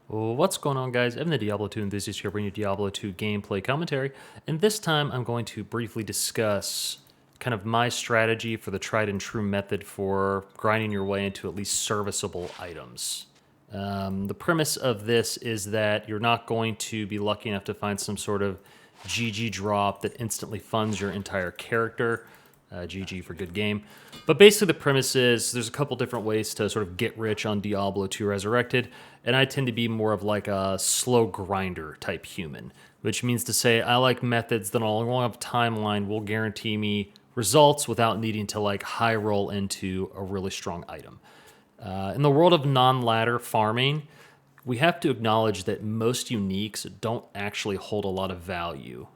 What's going on, guys? I'm the Diablo 2 enthusiast here bringing you Diablo 2 gameplay commentary, and this time I'm going to briefly discuss kind of my strategy for the tried and true method for grinding your way into at least serviceable items. The premise of this is that you're not going to be lucky enough to find some sort of GG drop that instantly funds your entire character. GG for good game. But basically, the premise is there's a couple different ways to sort of get rich on Diablo 2 Resurrected, and I tend to be more of like a slow grinder type human, which means to say I like methods that on a long enough timeline will guarantee me results without needing to like high roll into a really strong item. In the world of non-ladder farming, we have to acknowledge that most uniques don't actually hold a lot of value.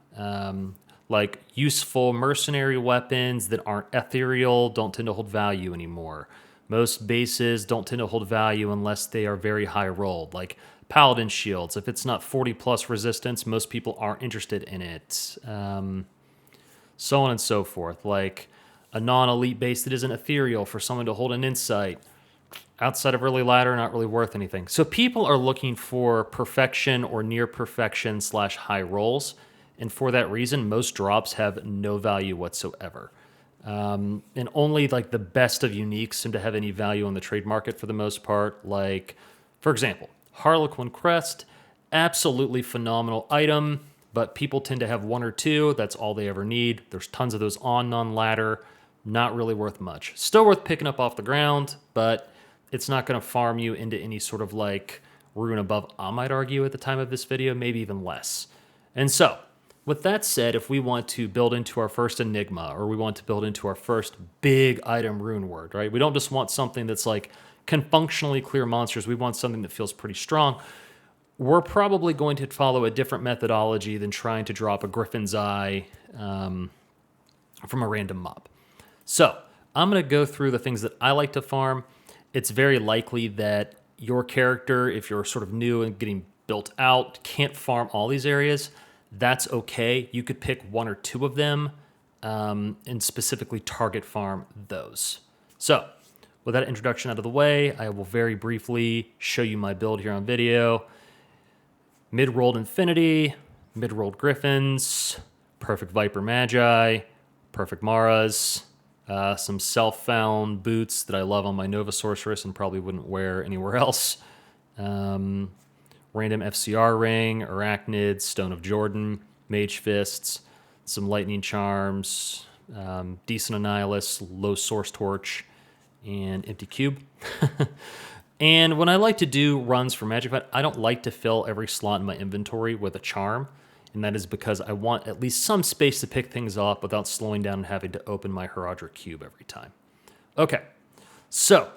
Like useful mercenary weapons that aren't ethereal don't tend to hold value anymore. Most bases don't tend to hold value unless they are very high rolled, like paladin shields. If it's not 40 plus resistance, most people aren't interested in it. So on and so forth. Like a non-elite base that isn't ethereal for someone to hold an insight outside of early ladder, not really worth anything. So people are looking for perfection or near perfection / high rolls. And for that reason, most drops have no value whatsoever. And only like the best of uniques seem to have any value on the trade market for the most part. Like, for example, Harlequin Crest, absolutely phenomenal item, but people tend to have one or two. That's all they ever need. There's tons of those on non-ladder. Not really worth much. Still worth picking up off the ground, but it's not going to farm you into any sort of like rune above, I might argue, at the time of this video, maybe even less. And so, with that said, if we want to build into our first Enigma, or we want to build into our first big item rune word, right? We don't just want something that's like can functionally clear monsters. We want something that feels pretty strong. We're probably going to follow a different methodology than trying to drop a Griffin's Eye from a random mob. So I'm going to go through the things that I like to farm. It's very likely that your character, if you're sort of new and getting built out, can't farm all these areas. That's okay. You could pick one or two of them and specifically target farm those. So with that introduction out of the way, I will very briefly show you my build here on video. Mid-rolled Infinity, mid-rolled Griffins, perfect Viper Magi, perfect Maras, some self-found boots that I love on my Nova Sorceress and probably wouldn't wear anywhere else. Random FCR ring, Arachnid, Stone of Jordan, Mage Fists, some Lightning Charms, decent Annihilus, low Source Torch, and Empty Cube. And when I like to do runs for Magic Fight, I don't like to fill every slot in my inventory with a charm, and that is because I want at least some space to pick things off without slowing down and having to open my Herodric Cube every time. Okay, so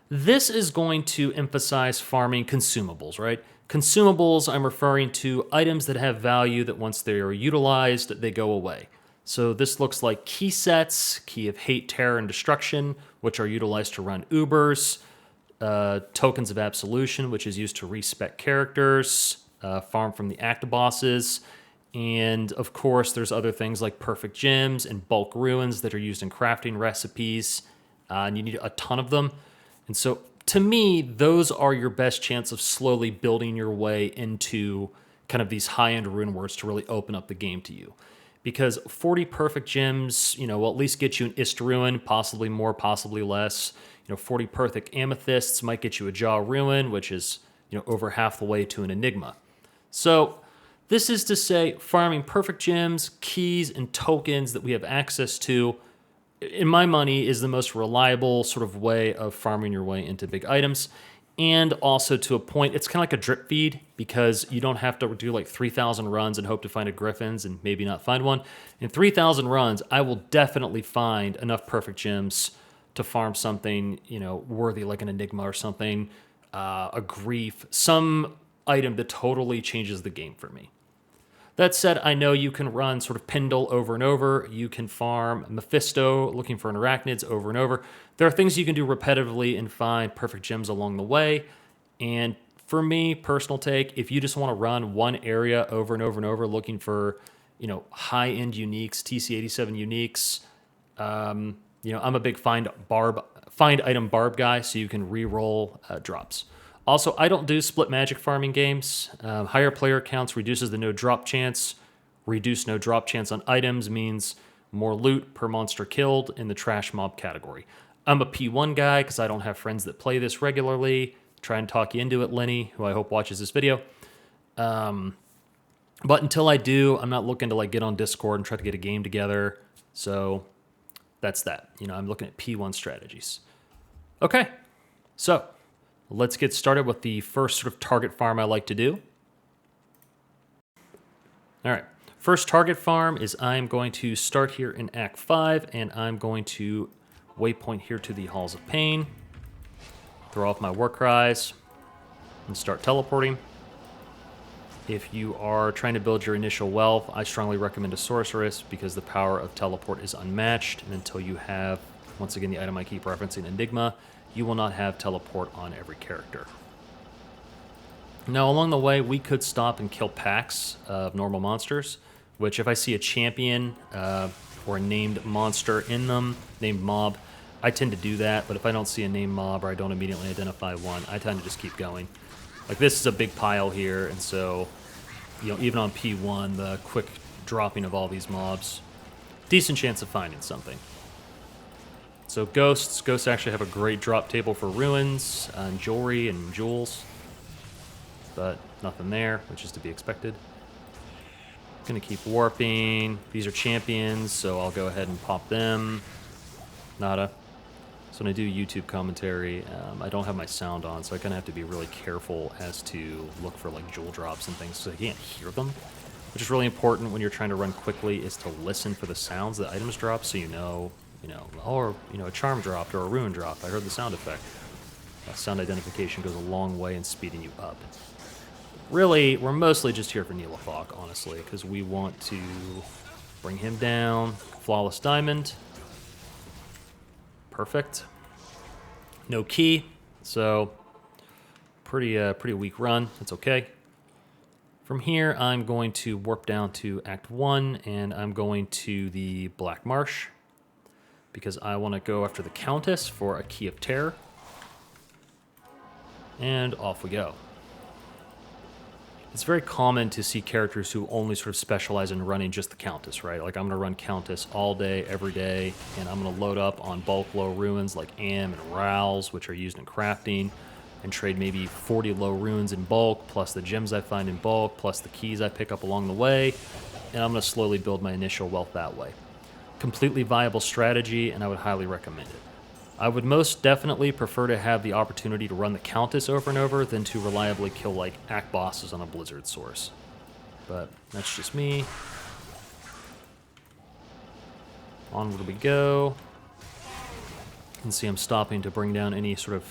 this is going to emphasize farming consumables, right? Consumables, I'm referring to items that have value that once they are utilized, they go away. So this looks like key sets, Key of Hate, Terror, and Destruction, which are utilized to run Ubers, Tokens of Absolution, which is used to respec characters, farm from the act bosses, and of course there's other things like Perfect Gems and Bulk Ruins that are used in crafting recipes, and you need a ton of them. And so, to me, those are your best chance of slowly building your way into kind of these high-end rune words to really open up the game to you. Because 40 perfect gems, will at least get you an Ist Ruin, possibly more, possibly less. 40 perfect amethysts might get you a Jaw Ruin, which is, over half the way to an Enigma. So, this is to say, farming perfect gems, keys, and tokens that we have access to, in my money, is the most reliable sort of way of farming your way into big items. And also to a point, it's kind of like a drip feed because you don't have to do like 3,000 runs and hope to find a Griffin's and maybe not find one. In 3,000 runs, I will definitely find enough perfect gems to farm something, worthy like an Enigma or something, a Grief, some item that totally changes the game for me. That said, I know you can run sort of Pendle over and over. You can farm Mephisto, looking for an Arachnids over and over. There are things you can do repetitively and find perfect gems along the way. And for me, personal take, if you just want to run one area over and over and over looking for, high-end uniques, TC87 uniques, I'm a big find item barb guy, so you can re-roll drops. Also, I don't do split magic farming games. Higher player counts reduces the no drop chance. Reduce no drop chance on items means more loot per monster killed in the trash mob category. I'm a P1 guy because I don't have friends that play this regularly. Try and talk you into it, Lenny, who I hope watches this video. But until I do, I'm not looking to like get on Discord and try to get a game together. So that's that. You know, I'm looking at P1 strategies. Okay, so let's get started with the first sort of target farm I like to do. All right, first target farm is I'm going to start here in Act 5, and I'm going to waypoint here to the Halls of Pain, throw off my war cries, and start teleporting. If you are trying to build your initial wealth, I strongly recommend a sorceress because the power of teleport is unmatched, and until you have, once again, the item I keep referencing, Enigma, you will not have teleport on every character. Now, along the way, we could stop and kill packs of normal monsters, which if I see a champion or a named monster in them, named mob, I tend to do that, but if I don't see a named mob or I don't immediately identify one, I tend to just keep going. Like, this is a big pile here, and so, you know, even on P1, the quick dropping of all these mobs, decent chance of finding something. So ghosts actually have a great drop table for ruins, and jewelry and jewels, but nothing there, which is to be expected. Gonna keep warping. These are champions, so I'll go ahead and pop them. Nada. So when I do YouTube commentary, I don't have my sound on, so I kind of have to be really careful as to look for like jewel drops and things, so I can't hear them, which is really important when you're trying to run quickly, is to listen for the sounds that items drop, so you know, or a charm dropped or a rune dropped. I heard the sound effect. Sound identification goes a long way in speeding you up. Really, we're mostly just here for Nihlathak, honestly, because we want to bring him down. Flawless diamond. Perfect. No key, so pretty weak run. That's okay. From here, I'm going to warp down to Act 1, and I'm going to the Black Marsh, because I want to go after the Countess for a Key of Terror. And off we go. It's very common to see characters who only sort of specialize in running just the Countess, right? Like, I'm going to run Countess all day, every day, and I'm going to load up on bulk low ruins like Am and Rowls, which are used in crafting, and trade maybe 40 low ruins in bulk, plus the gems I find in bulk, plus the keys I pick up along the way, and I'm going to slowly build my initial wealth that way. Completely viable strategy, and I would highly recommend it. I would most definitely prefer to have the opportunity to run the Countess over and over than to reliably kill, like, act bosses on a Blizzard source. But that's just me. Onward we go. You can see I'm stopping to bring down any sort of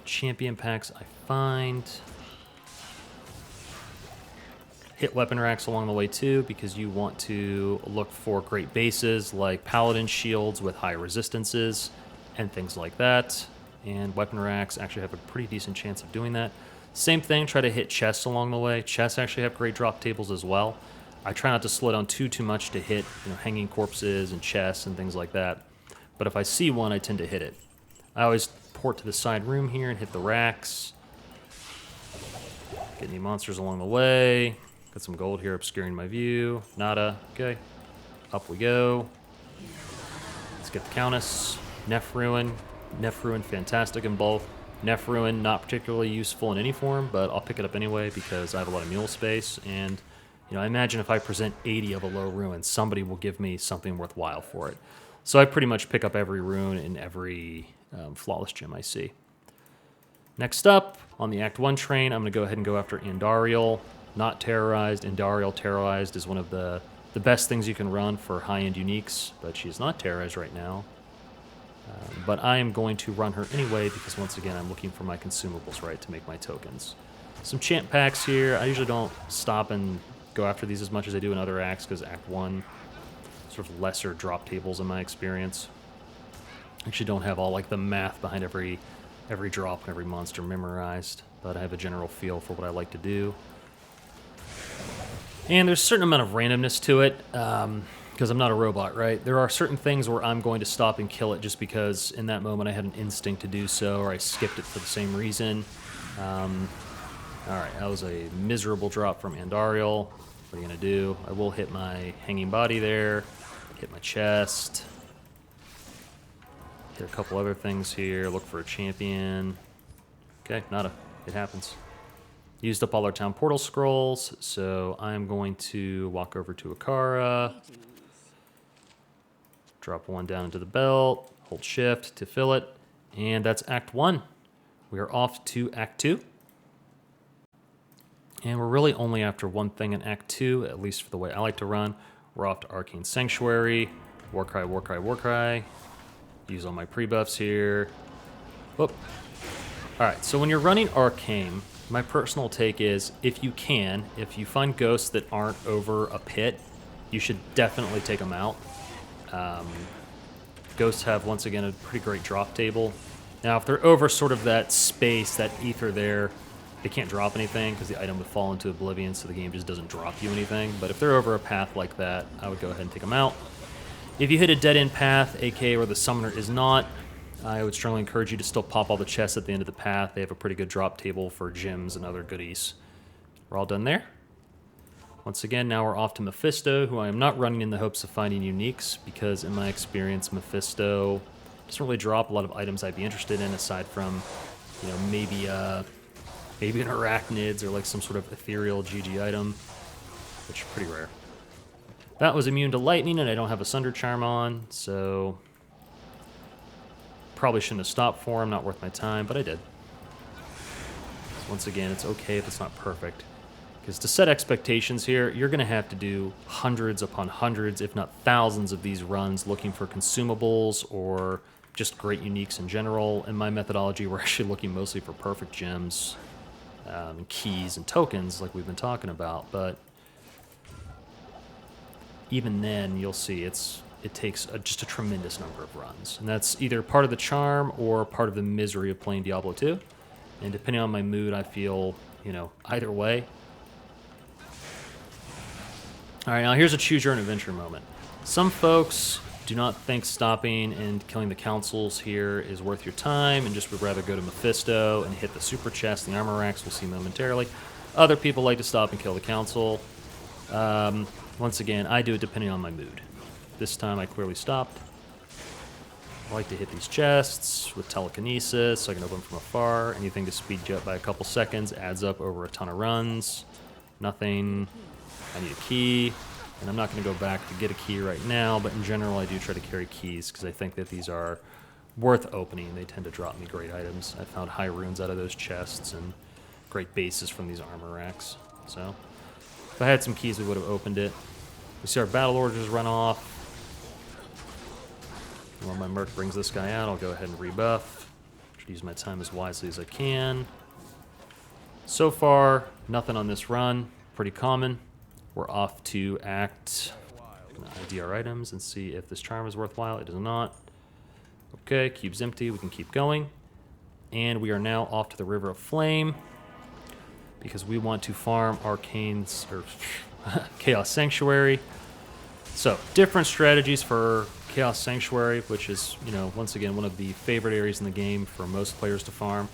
champion packs I find. Hit weapon racks along the way too, because you want to look for great bases like paladin shields with high resistances and things like that. And weapon racks actually have a pretty decent chance of doing that. Same thing, try to hit chests along the way. Chests actually have great drop tables as well. I try not to slow down too much to hit, hanging corpses and chests and things like that. But if I see one, I tend to hit it. I always port to the side room here and hit the racks. Get any monsters along the way. Got some gold here obscuring my view. Nada. Okay. Up we go. Let's get the Countess. Nephrune. Nephrune, fantastic in both. Nephrune, not particularly useful in any form, but I'll pick it up anyway because I have a lot of mule space. And, I imagine if I present 80 of a low rune, somebody will give me something worthwhile for it. So I pretty much pick up every rune in every flawless gem I see. Next up, on the Act 1 train, I'm going to go ahead and go after Andariel. Not terrorized. Andariel terrorized is one of the best things you can run for high-end uniques, but she's not terrorized right now. But I am going to run her anyway because, once again, I'm looking for my consumables, right, to make my tokens. Some champ packs here. I usually don't stop and go after these as much as I do in other acts because Act 1, sort of lesser drop tables in my experience. Actually don't have all, like, the math behind every drop and every monster memorized, but I have a general feel for what I like to do. And there's a certain amount of randomness to it. because I'm not a robot, right? There are certain things where I'm going to stop and kill it just because in that moment I had an instinct to do so, or I skipped it for the same reason. All right, that was a miserable drop from Andariel. What are you going to do? I will hit my hanging body there, hit my chest, hit a couple other things here, look for a champion. Okay, nada. It happens. Used up all our town portal scrolls, so I'm going to walk over to Akara, drop one down into the belt, hold shift to fill it, and that's Act 1. We are off to Act 2. And we're really only after one thing in Act 2, at least for the way I like to run. We're off to Arcane Sanctuary, Warcry, Warcry, Warcry. Use all my pre-buffs here. Whoop. Alright, so when you're running Arcane, my personal take is, if you find ghosts that aren't over a pit, you should definitely take them out. Ghosts have, once again, a pretty great drop table. Now, if they're over sort of that space, that ether there, they can't drop anything because the item would fall into oblivion, so the game just doesn't drop you anything. But if they're over a path like that, I would go ahead and take them out. If you hit a dead-end path, aka where the summoner is not, I would strongly encourage you to still pop all the chests at the end of the path. They have a pretty good drop table for gems and other goodies. We're all done there. Once again, now we're off to Mephisto, who I am not running in the hopes of finding uniques, because in my experience, Mephisto doesn't really drop a lot of items I'd be interested in, aside from, you know, maybe an arachnids or like some sort of ethereal GG item, which are pretty rare. That was immune to lightning, and I don't have a Sunder Charm on, so probably shouldn't have stopped for him, not worth my time, but I did. Once again, it's okay if it's not perfect, because to set expectations here, you're going to have to do hundreds upon hundreds, if not thousands of these runs looking for consumables or just great uniques in general. In my methodology, we're actually looking mostly for perfect gems, keys and tokens like we've been talking about, but even then you'll see it takes just a tremendous number of runs, and that's either part of the charm or part of the misery of playing Diablo 2, and depending on my mood, I feel, you know, either way. All right, now here's a choose your own adventure moment. Some folks do not think stopping and killing the councils here is worth your time and just would rather go to Mephisto and hit the super chest, the armor racks we'll see momentarily. Other people like to stop and kill the council. Once again, I do it depending on my mood. This time I clearly stopped. I like to hit these chests with telekinesis so I can open them from afar. Anything to speed you up by a couple seconds adds up over a ton of runs. Nothing. I need a key. And I'm not going to go back to get a key right now, but in general I do try to carry keys because I think that these are worth opening. They tend to drop me great items. I found high runes out of those chests and great bases from these armor racks. So if I had some keys, we would have opened it. We see our battle orders run off. While my merc brings this guy out, I'll go ahead and rebuff. Should use my time as wisely as I can. So far, nothing on this run. Pretty common. We're off to Act. I'm going to ID our items and see if this charm is worthwhile. It is not. Okay, cube's empty. We can keep going. And we are now off to the River of Flame because we want to farm Arcane's or Chaos Sanctuary. So, different strategies for Chaos Sanctuary, which is, you know, once again, one of the favorite areas in the game for most players to farm.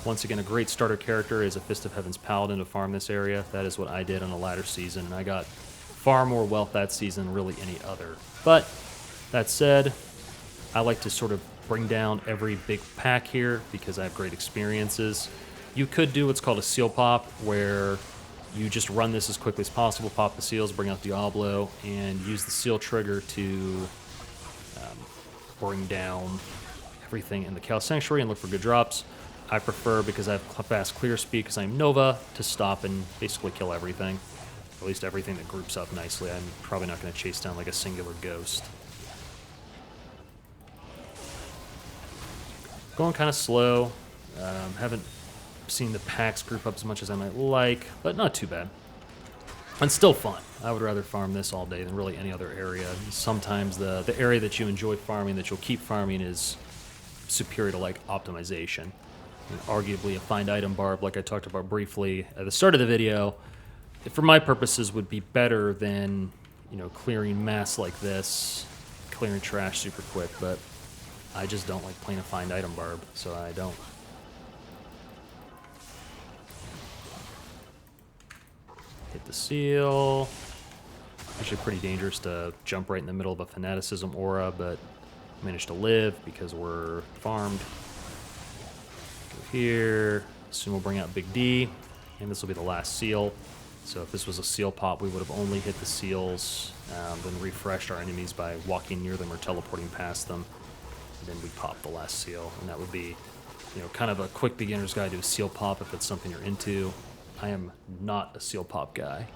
Once again, a great starter character is a Fist of Heaven's Paladin to farm this area. That is what I did on a latter season, and I got far more wealth that season than really any other. But, that said, I like to sort of bring down every big pack here because I have great experiences. You could do what's called a seal pop, where you just run this as quickly as possible, pop the seals, bring out Diablo, and use the seal trigger to bring down everything in the Chaos Sanctuary and look for good drops. I prefer, because I have fast clear speed, because I'm Nova, to stop and basically kill everything. At least everything that groups up nicely. I'm probably not going to chase down like a singular ghost. Going kind of slow. Haven't seen the packs group up as much as I might like, but not too bad. And still fun. I would rather farm this all day than really any other area. Sometimes the area that you enjoy farming, that you'll keep farming, is superior to like optimization. And arguably a find item barb, like I talked about briefly at the start of the video, for my purposes would be better than, you know, clearing mess like this, clearing trash super quick, but I just don't like playing a find item barb, so I don't. Hit the seal. Actually pretty dangerous to jump right in the middle of a fanaticism aura, but managed to live because we're farmed. Go here. Soon we'll bring out Big D, and this will be the last seal. So if this was a seal pop, we would have only hit the seals, then refreshed our enemies by walking near them or teleporting past them. And then we pop the last seal, and that would be, you know, kind of a quick beginner's guide to a seal pop if it's something you're into. I am not a seal pop guy.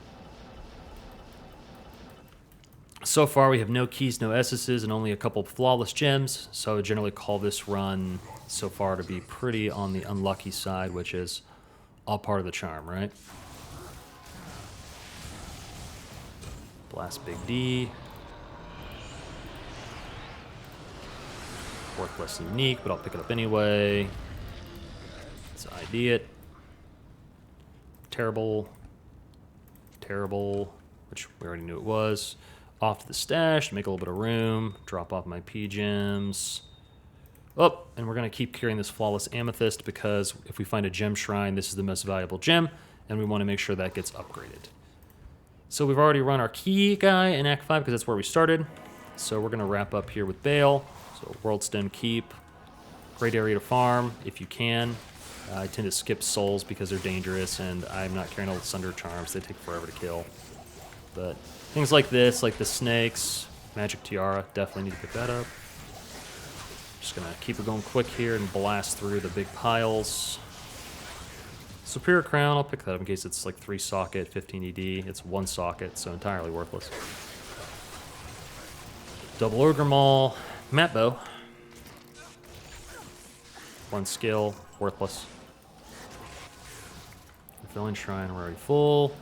So far, we have no keys, no essences, and only a couple flawless gems, so I would generally call this run so far to be pretty on the unlucky side, which is all part of the charm, right? Blast Big D. Worthless and unique, but I'll pick it up anyway. Let's ID it. Terrible. Terrible, which we already knew it was. Off to the stash, make a little bit of room, drop off my P-gems. Oh, and we're going to keep carrying this Flawless Amethyst because if we find a gem shrine, this is the most valuable gem, and we want to make sure that gets upgraded. So we've already run our key guy in Act 5 because that's where we started. So we're going to wrap up here with Baal. So Worldstone Keep. Great area to farm if you can. I tend to skip souls because they're dangerous, and I'm not carrying all the Sunder Charms. They take forever to kill. But things like this, like the snakes, Magic Tiara, definitely need to pick that up. Just gonna keep it going quick here and blast through the big piles. Superior Crown, I'll pick that up in case it's like 3 socket, 15 ED. It's 1 socket, so entirely worthless. Double Ogre Maul, Mat Bow. 1 skill, worthless. Filling Shrine, we're already full.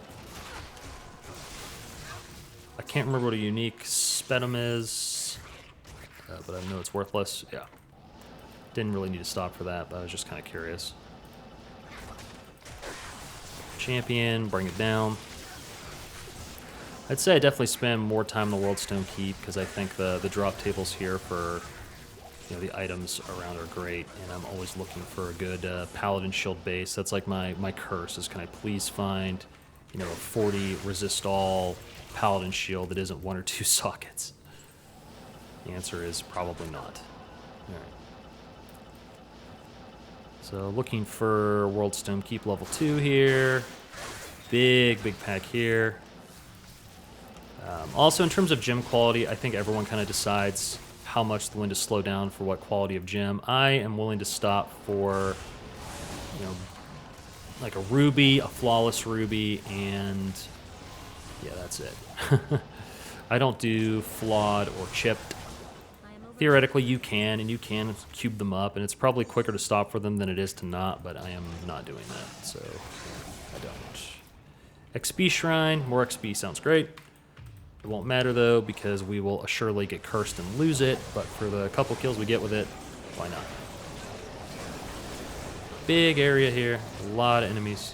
I can't remember what a unique Spetum is, but I know it's worthless. Yeah. Didn't really need to stop for that, but I was just kind of curious. Champion, bring it down. I'd say I definitely spend more time in the Worldstone Keep because I think the drop tables here for, you know, the items around are great, and I'm always looking for a good Paladin Shield base. That's like my curse is, can I please find, you know, a 40 resist all Paladin Shield that isn't 1 or 2 sockets? The answer is probably not. All right. So looking for Worldstone Keep level 2 here. Big pack here. Also, in terms of gem quality, I think everyone kind of decides how much they're willing to slow down for what quality of gem. I am willing to stop for, you know, like a ruby, a flawless ruby, and yeah, that's it. I don't do flawed or chipped. Theoretically, you can, and you can cube them up, and it's probably quicker to stop for them than it is to not, but I am not doing that, so I don't. XP Shrine, more XP sounds great. It won't matter, though, because we will assuredly get cursed and lose it, but for the couple kills we get with it, why not? Big area here, a lot of enemies.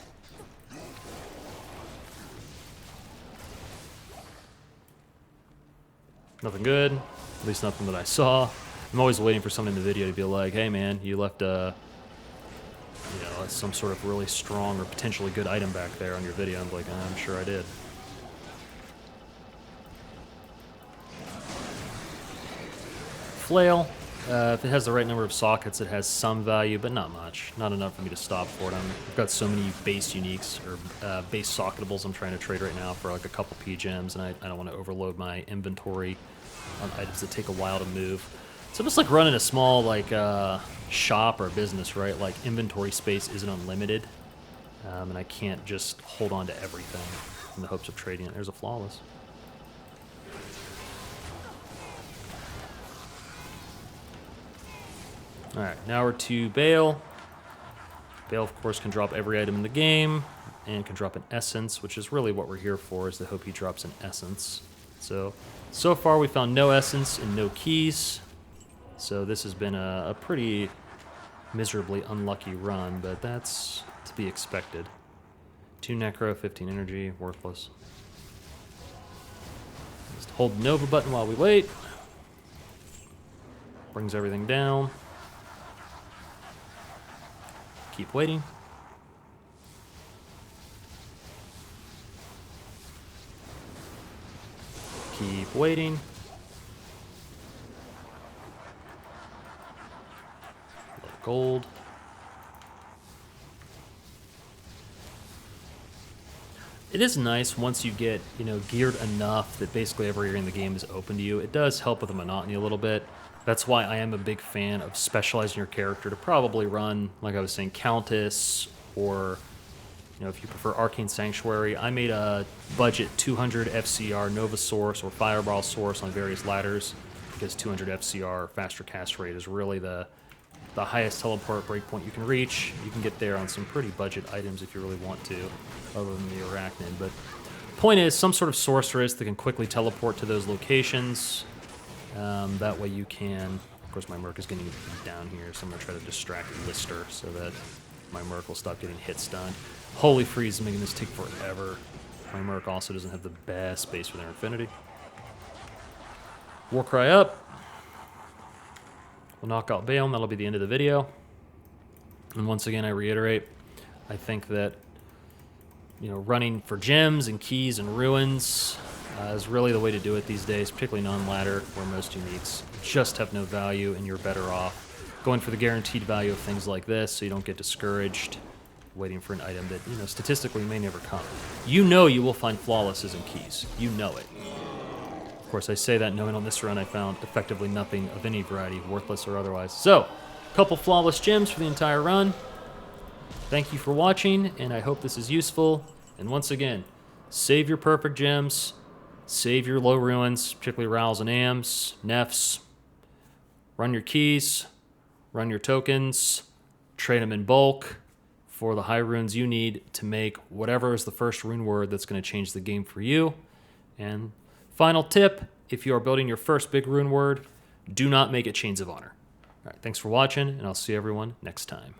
Nothing good, at least nothing that I saw. I'm always waiting for someone in the video to be like, hey man, you left a, you know, some sort of really strong or potentially good item back there on your video. I'm like, I'm sure I did. Flail, if it has the right number of sockets, it has some value, but not much. Not enough for me to stop for it. I've got so many base uniques, or base socketables I'm trying to trade right now for like a couple P-gems, and I don't want to overload my inventory on items that take a while to move. So just like running a small like shop or business, right? Like inventory space isn't unlimited, and I can't just hold on to everything in the hopes of trading it. There's a flawless. Alright, now we're to Baal. Baal, of course, can drop every item in the game, and can drop an essence, which is really what we're here for, is to hope he drops an essence. So far we found no essence and no keys, so this has been a pretty miserably unlucky run, but that's to be expected. 2 necro, 15 energy, worthless. Hold the Nova button while we wait. Brings everything down. Keep waiting. Keep waiting. Gold. It is nice once you get, geared enough that basically every area in the game is open to you. It does help with the monotony a little bit. That's why I am a big fan of specializing your character to probably run, like I was saying, Countess, or, if you prefer Arcane Sanctuary. I made a budget 200 FCR Nova Source or Fireball Source on various ladders, because 200 FCR faster cast rate is really the highest teleport breakpoint you can reach. You can get there on some pretty budget items if you really want to, other than the Arachnid. But point is, some sort of sorceress that can quickly teleport to those locations. That way you can... Of course, my Merc is getting beat down here, so I'm going to try to distract Lister so that my Merc will stop getting hit stunned. Holy Freeze is making this take forever. My Merc also doesn't have the best space for their Infinity. Warcry up. We'll knock out Baal, and that'll be the end of the video. And once again, I reiterate, I think that, running for gems and keys and ruins is really the way to do it these days, particularly non-ladder, where most uniques just have no value, and you're better off going for the guaranteed value of things like this, so you don't get discouraged waiting for an item that, statistically may never come. You will find flawlesses and keys. You know it. Of course, I say that knowing on this run I found effectively nothing of any variety, worthless or otherwise. So, a couple flawless gems for the entire run. Thank you for watching, and I hope this is useful. And once again, save your perfect gems, save your low ruins, particularly Rals and Ams, Nefs. Run your keys, run your tokens, trade them in bulk for the high runes you need to make whatever is the first rune word that's going to change the game for you. And final tip, if you are building your first big rune word, do not make it Chains of Honor. All right, thanks for watching, and I'll see everyone next time.